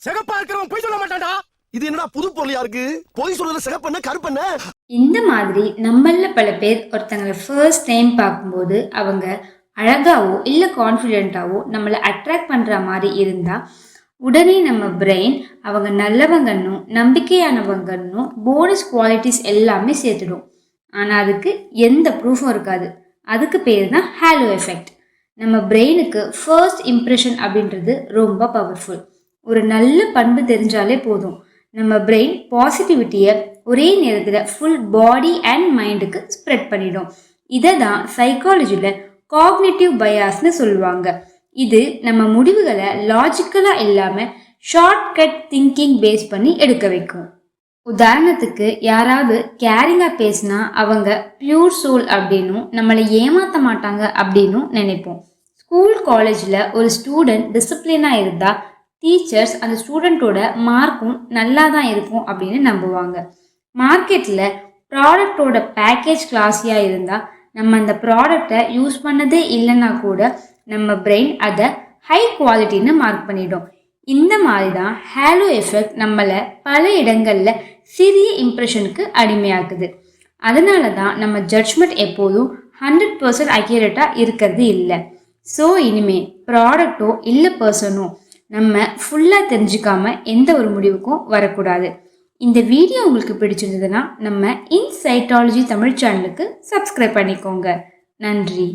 சிகப்பா இருக்கிறவன் போய் சொல்ல மாட்டான்டா. இது என்னடா புது பொருளியா இருக்கு? போய் சொல்றதுல சிகப்பண்ண கருப்பண்ண. இந்த மாதிரி நம்மள பல பேர் ஒருத்தங்களை ஃபர்ஸ்ட் டைம் பார்க்கும்போது அவங்க அழகாவோ இல்லை கான்ஃபிடென்ட்டாவோ நம்மளை அட்ராக்ட் பண்ணுற மாதிரி இருந்தால் உடனே நம்ம பிரெயின் அவங்க நல்லவங்கன்னும் நம்பிக்கையானவங்கன்னும் போனஸ் குவாலிட்டிஸ் எல்லாமே சேர்த்துடும். ஆனால் அதுக்கு எந்த ப்ரூஃபும் இருக்காது. அதுக்கு பேர் தான் ஹேலோ எஃபெக்ட். நம்ம பிரெயினுக்கு ஃபர்ஸ்ட் இம்ப்ரெஷன் அப்படின்றது ரொம்ப பவர்ஃபுல். ஒரு நல்ல பண்பு தெரிஞ்சாலே போதும், நம்ம பிரெயின் பாசிட்டிவிட்டியை ஒரே நேரத்தில் ஃபுல் பாடி அண்ட் மைண்டுக்கு ஸ்ப்ரெட் பண்ணிடும். இதை தான் சைக்காலஜியில் காக்னிட்டிவ் பயாஸ்னு சொல்லுவாங்க. இது நம்ம முடிவுகளை லாஜிக்கலாக இல்லாமல் ஷார்ட்கட் திங்கிங் பேஸ் பண்ணி எடுக்க வைக்கும். உதாரணத்துக்கு யாராவது கேரிங்காக பேசினா அவங்க பியூர் சோல் அப்படின்னும் நம்மளை ஏமாற்ற மாட்டாங்க அப்படின்னும் நினைப்போம். ஸ்கூல் காலேஜில் ஒரு ஸ்டூடெண்ட் டிசிப்ளினாக இருந்தால் டீச்சர்ஸ் அந்த ஸ்டூடெண்ட்டோட மார்க்கும் நல்லா தான் இருக்கும் அப்படின்னு நம்புவாங்க. மார்க்கெட்டில் ப்ராடக்டோட பேக்கேஜ் கிளாஸியாக இருந்தால் நம்ம அந்த ப்ராடக்டை யூஸ் பண்ணதே இல்லைன்னா கூட நம்ம பிரெயின் அதை ஹை குவாலிட்டின்னு மார்க் பண்ணிடும். இந்த மாதிரி தான் ஹேலோ எஃபெக்ட் நம்மளை பல இடங்களில் சிறிய இம்ப்ரெஷனுக்கு அடிமையாக்குது. அதனால தான் நம்ம ஜட்ஜ்மெண்ட் எப்போதும் 100% அக்யூரேட்டாக இருக்கிறது இல்லை. ஸோ இனிமே ப்ராடக்டோ இல்லை பர்சனோ நம்ம ஃபுல்லாக தெரிஞ்சுக்காம எந்த ஒரு முடிவுக்கும் வரக்கூடாது. இந்த வீடியோ உங்களுக்கு பிடிச்சிருந்ததுன்னா நம்ம இன்சைட்டாலஜி தமிழ் சேனலுக்கு சப்ஸ்கிரைப் பண்ணிக்கோங்க. நன்றி.